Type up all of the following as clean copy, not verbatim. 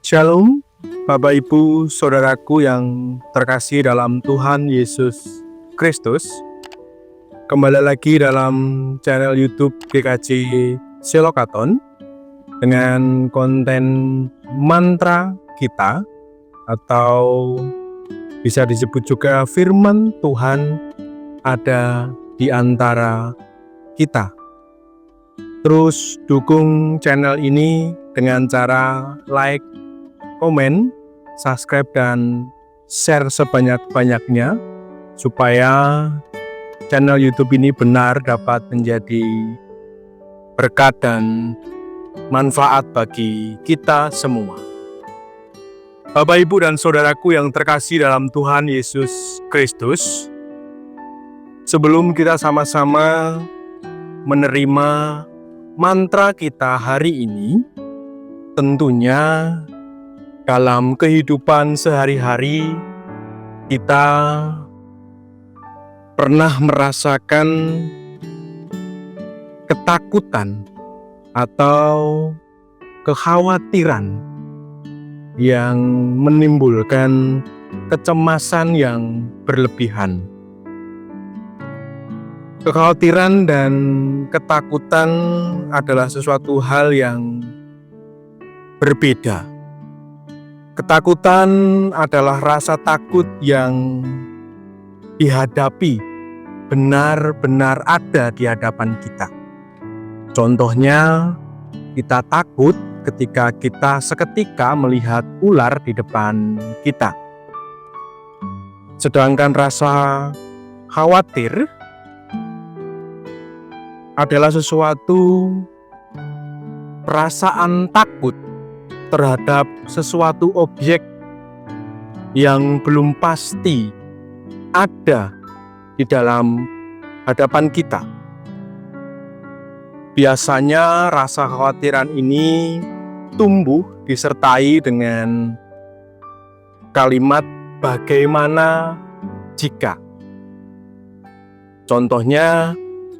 Shalom, Bapak Ibu, Saudaraku yang terkasih dalam Tuhan Yesus Kristus. Kembali lagi dalam channel YouTube GKJ Selokaton dengan konten mantra kita atau bisa disebut juga firman Tuhan ada di antara kita. Terus dukung channel ini dengan cara like, komen, subscribe, dan share sebanyak-banyaknya supaya channel YouTube ini benar dapat menjadi berkat dan manfaat bagi kita semua. Bapak, Ibu, dan Saudaraku yang terkasih dalam Tuhan Yesus Kristus, sebelum kita sama-sama menerima mantra kita hari ini, tentunya dalam kehidupan sehari-hari kita pernah merasakan ketakutan atau kekhawatiran yang menimbulkan kecemasan yang berlebihan. Kekhawatiran dan ketakutan adalah sesuatu hal yang berbeda. Ketakutan adalah rasa takut yang dihadapi benar-benar ada di hadapan kita. Contohnya, kita takut ketika kita seketika melihat ular di depan kita. Sedangkan rasa khawatir adalah sesuatu perasaan takut terhadap sesuatu objek yang belum pasti ada di dalam hadapan kita. Biasanya rasa kekhawatiran ini tumbuh disertai dengan kalimat bagaimana jika. Contohnya,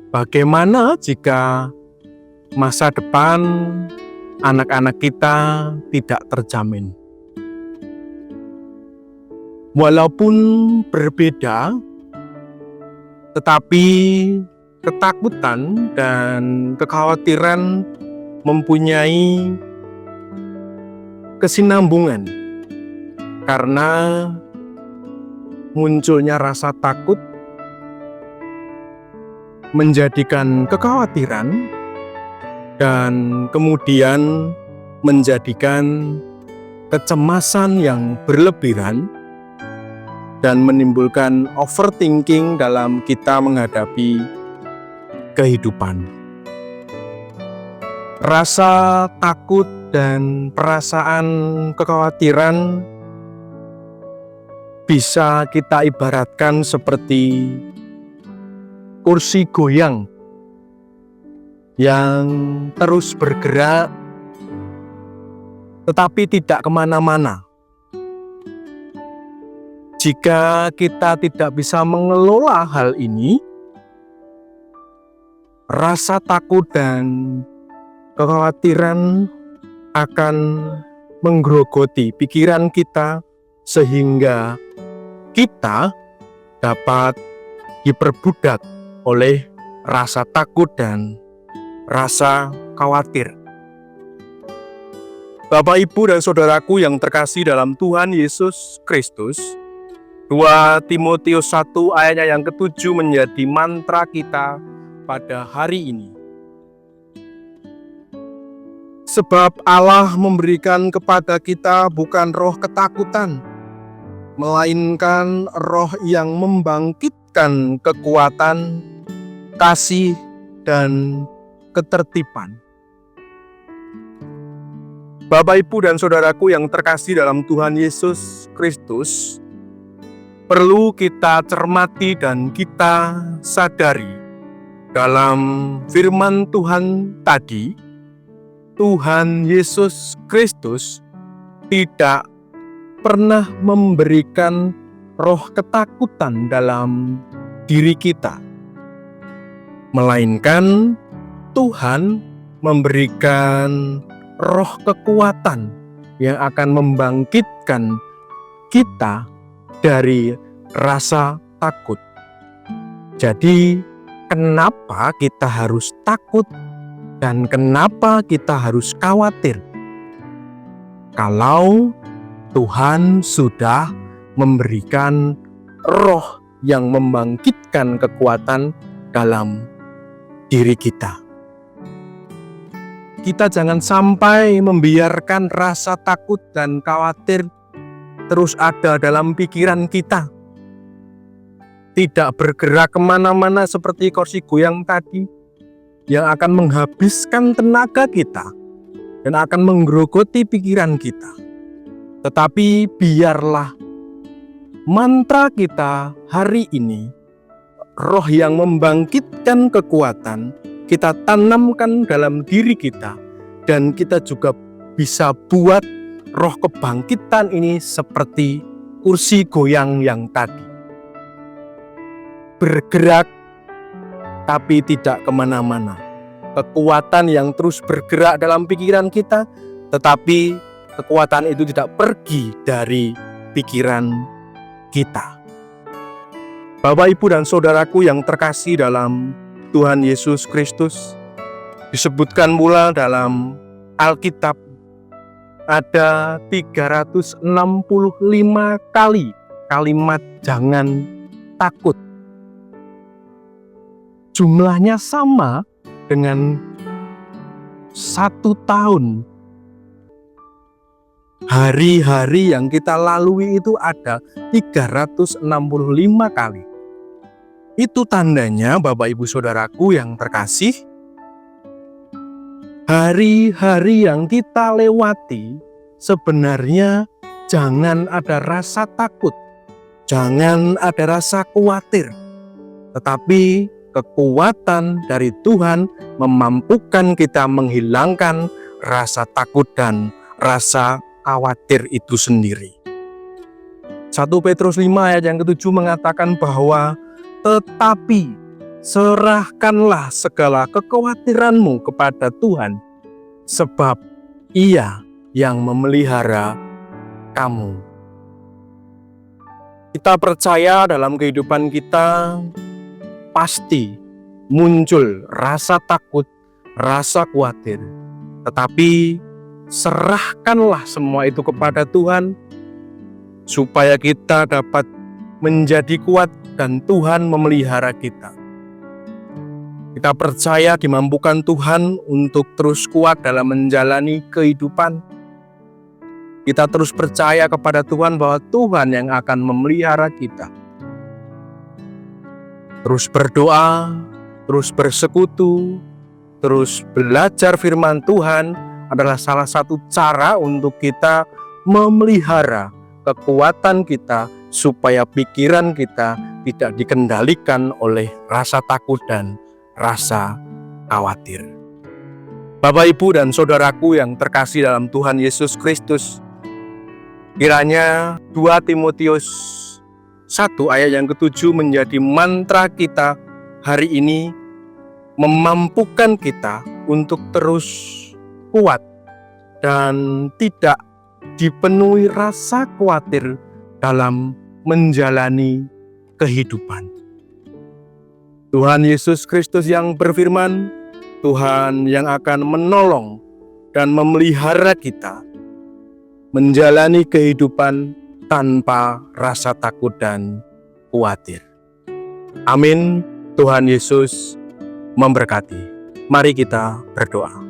bagaimana jika masa depan anak-anak kita tidak terjamin? Walaupun berbeda, tetapi ketakutan dan kekhawatiran mempunyai kesinambungan karena munculnya rasa takut menjadikan kekhawatiran dan kemudian menjadikan kecemasan yang berlebihan dan menimbulkan overthinking dalam kita menghadapi kehidupan. Rasa takut dan perasaan kekhawatiran bisa kita ibaratkan seperti kursi goyang yang terus bergerak tetapi tidak kemana-mana. Jika kita tidak bisa mengelola hal ini, rasa takut dan kekhawatiran akan menggerogoti pikiran kita sehingga kita dapat diperbudak oleh rasa takut dan rasa khawatir. Bapak, Ibu, dan Saudaraku yang terkasih dalam Tuhan Yesus Kristus, 2 Timotius 1 ayatnya yang ke-7 menjadi mantra kita pada hari ini. Sebab Allah memberikan kepada kita bukan roh ketakutan, melainkan roh yang membangkitkan kekuatan, kasih, dan ketertiban. Bapak, Ibu, dan Saudaraku yang terkasih dalam Tuhan Yesus Kristus, perlu kita cermati dan kita sadari dalam firman Tuhan tadi, Tuhan Yesus Kristus tidak pernah memberikan roh ketakutan dalam diri kita, melainkan Tuhan memberikan roh kekuatan yang akan membangkitkan kita dari rasa takut. Jadi, kenapa kita harus takut dan kenapa kita harus khawatir? Kalau Tuhan sudah memberikan roh yang membangkitkan kekuatan dalam diri kita. Kita jangan sampai membiarkan rasa takut dan khawatir terus ada dalam pikiran kita. Tidak bergerak kemana-mana seperti kursi goyang tadi, yang akan menghabiskan tenaga kita dan akan menggerogoti pikiran kita. Tetapi biarlah mantra kita hari ini, roh yang membangkitkan kekuatan, kita tanamkan dalam diri kita, dan kita juga bisa buat roh kebangkitan ini seperti kursi goyang yang tadi. Bergerak tapi tidak kemana-mana. Kekuatan yang terus bergerak dalam pikiran kita, tetapi kekuatan itu tidak pergi dari pikiran kita. Bapak, Ibu, dan saudaraku yang terkasih dalam Tuhan Yesus Kristus, disebutkan pula dalam Alkitab ada 365 kali kalimat jangan takut. Jumlahnya sama dengan 1 tahun. Hari-hari yang kita lalui itu ada 365 kali. Itu tandanya, Bapak, Ibu, saudaraku yang terkasih, hari-hari yang kita lewati sebenarnya jangan ada rasa takut, jangan ada rasa khawatir, tetapi kekuatan dari Tuhan memampukan kita menghilangkan rasa takut dan rasa khawatir itu sendiri. 1 Petrus 5 ayat yang ke-7 mengatakan bahwa tetapi serahkanlah segala kekhawatiranmu kepada Tuhan, sebab Ia yang memelihara kamu. Kita percaya dalam kehidupan kita pasti muncul rasa takut, rasa khawatir. Tetapi serahkanlah semua itu kepada Tuhan, supaya kita dapat menjadi kuat dan Tuhan memelihara kita. Kita percaya dimampukan Tuhan untuk terus kuat dalam menjalani kehidupan. Kita terus percaya kepada Tuhan bahwa Tuhan yang akan memelihara kita. Terus berdoa, terus bersekutu, terus belajar firman Tuhan adalah salah satu cara untuk kita memelihara kekuatan kita supaya pikiran kita tidak dikendalikan oleh rasa takut dan rasa khawatir. Bapak, Ibu, dan saudaraku yang terkasih dalam Tuhan Yesus Kristus, kiranya 2 Timotius 1 ayat yang ke-7 menjadi mantra kita hari ini, memampukan kita untuk terus kuat dan tidak dipenuhi rasa khawatir dalam menjalani kehidupan. Tuhan Yesus Kristus yang berfirman, Tuhan yang akan menolong dan memelihara kita menjalani kehidupan tanpa rasa takut dan khawatir. Amin. Tuhan Yesus memberkati. Mari kita berdoa.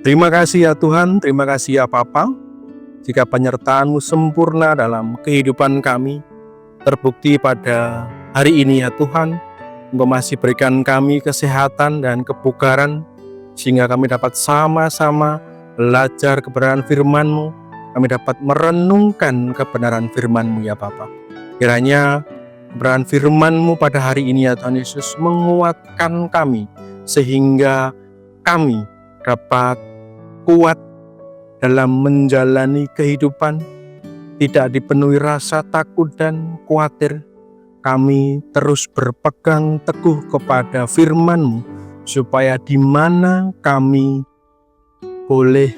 Terima kasih ya Tuhan, terima kasih ya Bapa, jika penyertaan-Mu sempurna dalam kehidupan kami, terbukti pada hari ini ya Tuhan. Engkau masih berikan kami kesehatan dan kebugaran, sehingga kami dapat sama-sama belajar kebenaran firman-Mu, kami dapat merenungkan kebenaran firman-Mu ya Bapa. Kiranya kebenaran firman-Mu pada hari ini ya Tuhan Yesus menguatkan kami, sehingga kami dapat kuat dalam menjalani kehidupan, tidak dipenuhi rasa takut dan khawatir. Kami terus berpegang teguh kepada firman-Mu, supaya di mana kami boleh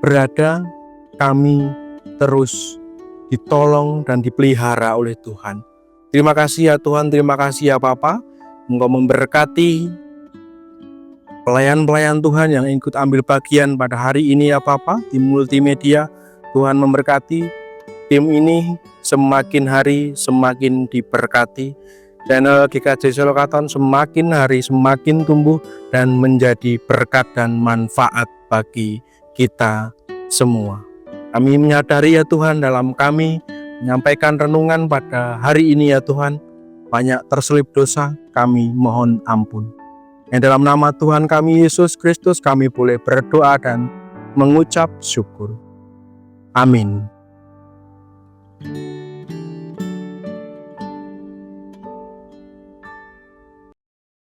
berada, kami terus ditolong dan dipelihara oleh Tuhan. Terima kasih ya Tuhan, terima kasih ya Bapa. Engkau memberkati pelayan-pelayan Tuhan yang ikut ambil bagian pada hari ini ya Bapa di multimedia. Tuhan memberkati tim ini semakin hari semakin diberkati. Channel GKJ Solo Katon semakin hari semakin tumbuh dan menjadi berkat dan manfaat bagi kita semua. Kami menyadari ya Tuhan, dalam kami menyampaikan renungan pada hari ini ya Tuhan, banyak terselip dosa, kami mohon ampun. Yang dalam nama Tuhan kami Yesus Kristus kami boleh berdoa dan mengucap syukur. Amin.